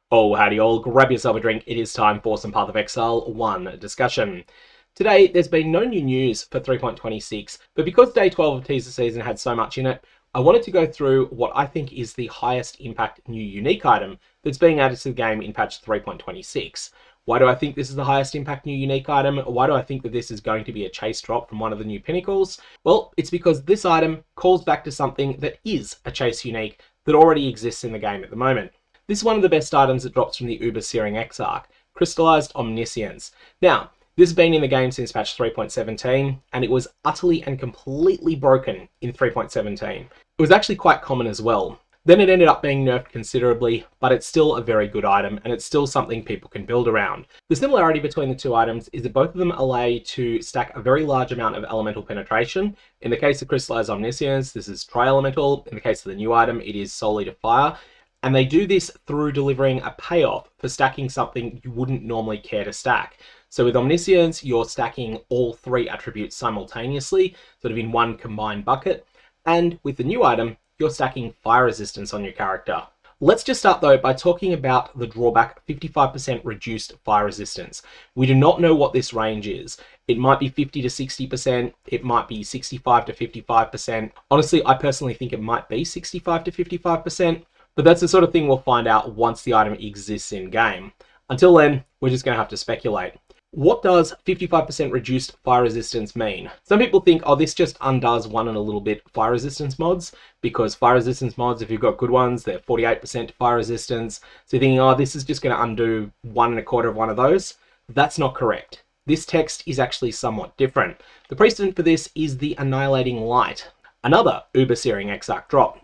Oh, howdy all, grab yourself a drink, it is time for some PathOfExile 1 discussion. Today, there's been no new news for 3.26, but because day 12 of teaser season had so much in it, I wanted to go through what I think is the highest impact new unique item that's being added to the game in patch 3.26. Why do I think this is the highest impact new unique item? Why do I think that this is going to be a chase drop from one of the new pinnacles? Well, it's because this item calls back to something that is a chase unique that already exists in the game at the moment. This is one of the best items that drops from the uber-searing Exarch, Crystallized Omniscience. Now, this has been in the game since patch 3.17, and it was utterly and completely broken in 3.17. It was actually quite common as well. Then it ended up being nerfed considerably, but it's still a very good item, and it's still something people can build around. The similarity between the two items is that both of them allow you to stack a very large amount of elemental penetration. In the case of Crystallized Omniscience, this is tri-elemental. In the case of the new item, it is solely to fire. And they do this through delivering a payoff for stacking something you wouldn't normally care to stack. So with Omniscience, you're stacking all three attributes simultaneously, sort of in one combined bucket. And with the new item, you're stacking fire resistance on your character. Let's just start though by talking about the drawback 55% reduced fire resistance. We do not know what this range is. It might be 50 to 60%, it might be 65 to 55%. Honestly, I personally think it might be 65 to 55%. But that's the sort of thing we'll find out once the item exists in game. Until then, we're just going to have to speculate. What does 55% reduced fire resistance mean? Some people think, oh, this just undoes one and a little bit fire resistance mods, because fire resistance mods, if you've got good ones, they're 48% fire resistance. So you're thinking, oh, this is just going to undo 1 1/4 of one of those. That's not correct. This text is actually somewhat different. The precedent for this is the Annihilating Light, another uber-searing Exarch drop.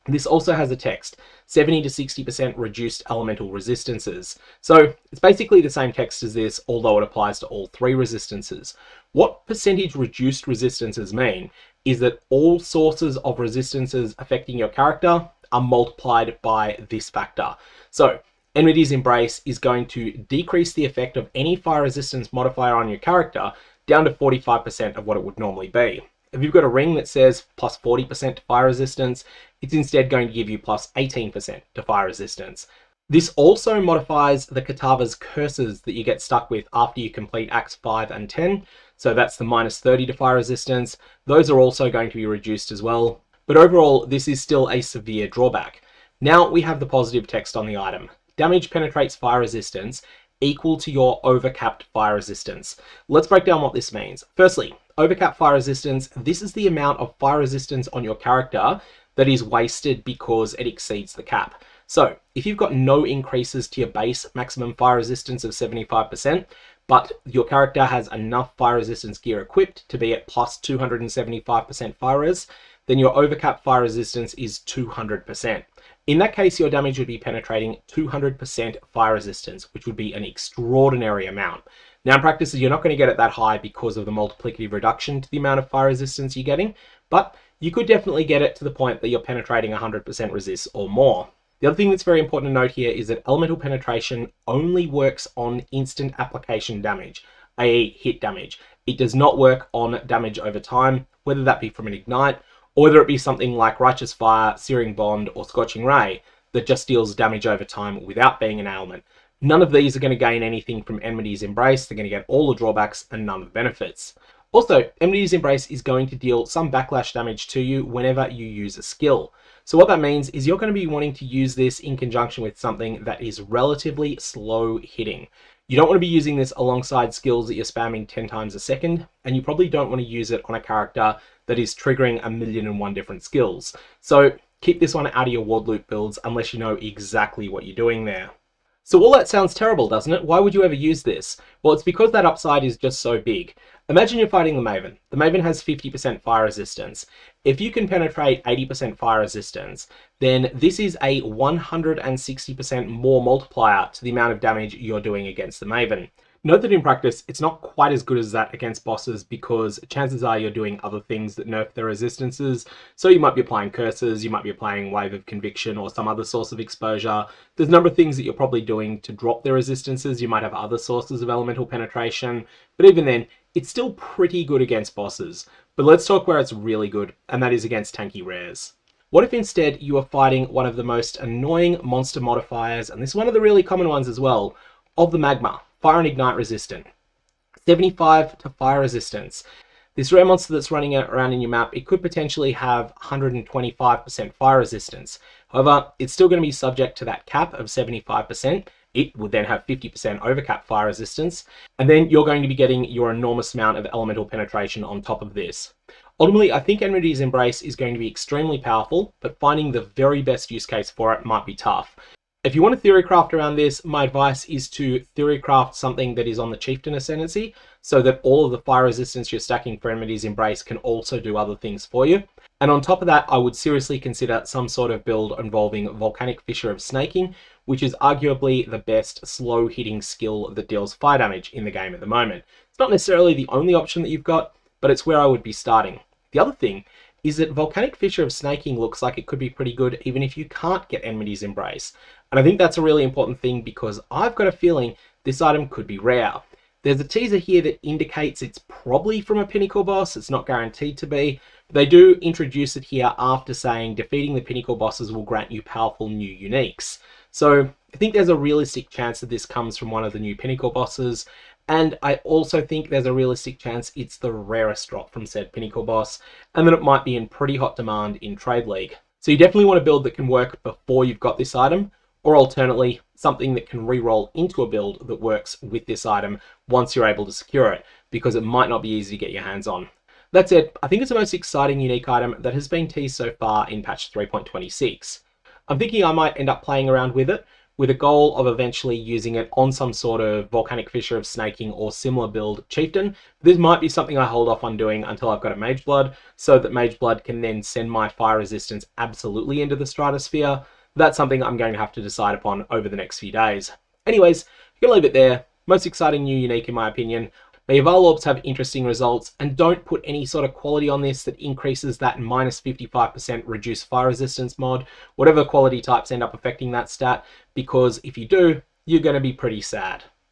This also has a text, 70 to 60% reduced elemental resistances. So it's basically the same text as this, although it applies to all three resistances. What percentage reduced resistances mean is that all sources of resistances affecting your character are multiplied by this factor. So Enmity's Embrace is going to decrease the effect of any fire resistance modifier on your character down to 45% of what it would normally be. If you've got a ring that says plus 40% to fire resistance, it's instead going to give you plus 18% to fire resistance. This also modifies the Katava's curses that you get stuck with after you complete Acts 5 and 10. So that's the minus 30 to fire resistance. Those are also going to be reduced as well. But overall, this is still a severe drawback. Now we have the positive text on the item. Damage penetrates fire resistance equal to your overcapped fire resistance. Let's break down what this means. Firstly, overcapped fire resistance, this is the amount of fire resistance on your character that is wasted because it exceeds the cap. So if you've got no increases to your base maximum fire resistance of 75%, but your character has enough fire resistance gear equipped to be at plus 275% fire res, then your overcapped fire resistance is 200%. In that case, your damage would be penetrating 200% fire resistance, which would be an extraordinary amount. Now in practice, you're not going to get it that high because of the multiplicative reduction to the amount of fire resistance you're getting, but you could definitely get it to the point that you're penetrating 100% resist or more. The other thing that's very important to note here is that elemental penetration only works on instant application damage, i.e. hit damage. It does not work on damage over time, whether that be from an ignite, or whether it be something like Righteous Fire, Searing Bond, or Scorching Ray that just deals damage over time without being an ailment. None of these are going to gain anything from Enmity's Embrace. They're going to get all the drawbacks and none of the benefits. Also, Enmity's Embrace is going to deal some backlash damage to you whenever you use a skill. So what that means is you're going to be wanting to use this in conjunction with something that is relatively slow hitting. You don't want to be using this alongside skills that you're spamming 10 times a second, and you probably don't want to use it on a character that is triggering 1,000,001 different skills. So keep this one out of your ward loop builds unless you know exactly what you're doing there. So all that sounds terrible, doesn't it? Why would you ever use this? Well, it's because that upside is just so big. Imagine you're fighting the Maven. The Maven has 50% fire resistance. If you can penetrate 80% fire resistance, then this is a 160% more multiplier to the amount of damage you're doing against the Maven. Note that in practice, it's not quite as good as that against bosses because chances are you're doing other things that nerf their resistances. So you might be applying curses, you might be applying Wave of Conviction or some other source of exposure. There's a number of things that you're probably doing to drop their resistances. You might have other sources of elemental penetration, but even then, it's still pretty good against bosses. But let's talk where it's really good, and that is against tanky rares. What if instead you are fighting one of the most annoying monster modifiers, and this is one of the really common ones as well, of the Magma, Fire and Ignite resistant. 75 to fire resistance. This rare monster that's running around in your map, it could potentially have 125% fire resistance. However, it's still going to be subject to that cap of 75%. It would then have 50% overcap fire resistance. And then you're going to be getting your enormous amount of elemental penetration on top of this. Ultimately, I think Enmity's Embrace is going to be extremely powerful, but finding the very best use case for it might be tough. If you want to theorycraft around this, my advice is to theorycraft something that is on the Chieftain Ascendancy, so that all of the fire resistance you're stacking for Enmity's Embrace can also do other things for you. And on top of that, I would seriously consider some sort of build involving Volcanic Fissure of Snaking, which is arguably the best slow-hitting skill that deals fire damage in the game at the moment. It's not necessarily the only option that you've got, but it's where I would be starting. The other thing is that Volcanic Fissure of Snaking looks like it could be pretty good even if you can't get Enmity's Embrace. And I think that's a really important thing because I've got a feeling this item could be rare. There's a teaser here that indicates it's probably from a Pinnacle boss. It's not guaranteed to be. But they do introduce it here after saying defeating the Pinnacle bosses will grant you powerful new uniques. So I think there's a realistic chance that this comes from one of the new Pinnacle bosses. And I also think there's a realistic chance it's the rarest drop from said Pinnacle boss, and that it might be in pretty hot demand in Trade League. So you definitely want a build that can work before you've got this item, or alternately, something that can re-roll into a build that works with this item once you're able to secure it, because it might not be easy to get your hands on. That said, I think it's the most exciting unique item that has been teased so far in patch 3.26. I'm thinking I might end up playing around with it, with a goal of eventually using it on some sort of Volcanic Fissure of Snaking or similar build Chieftain. This might be something I hold off on doing until I've got a Mage Blood, so that Mage Blood can then send my fire resistance absolutely into the stratosphere. That's something I'm going to have to decide upon over the next few days. Anyways, I'm going to leave it there. Most exciting new unique in my opinion. May your Val Orbs have interesting results, and don't put any sort of quality on this that increases that minus 55% reduced fire resistance mod, whatever quality types end up affecting that stat, because if you do, you're going to be pretty sad.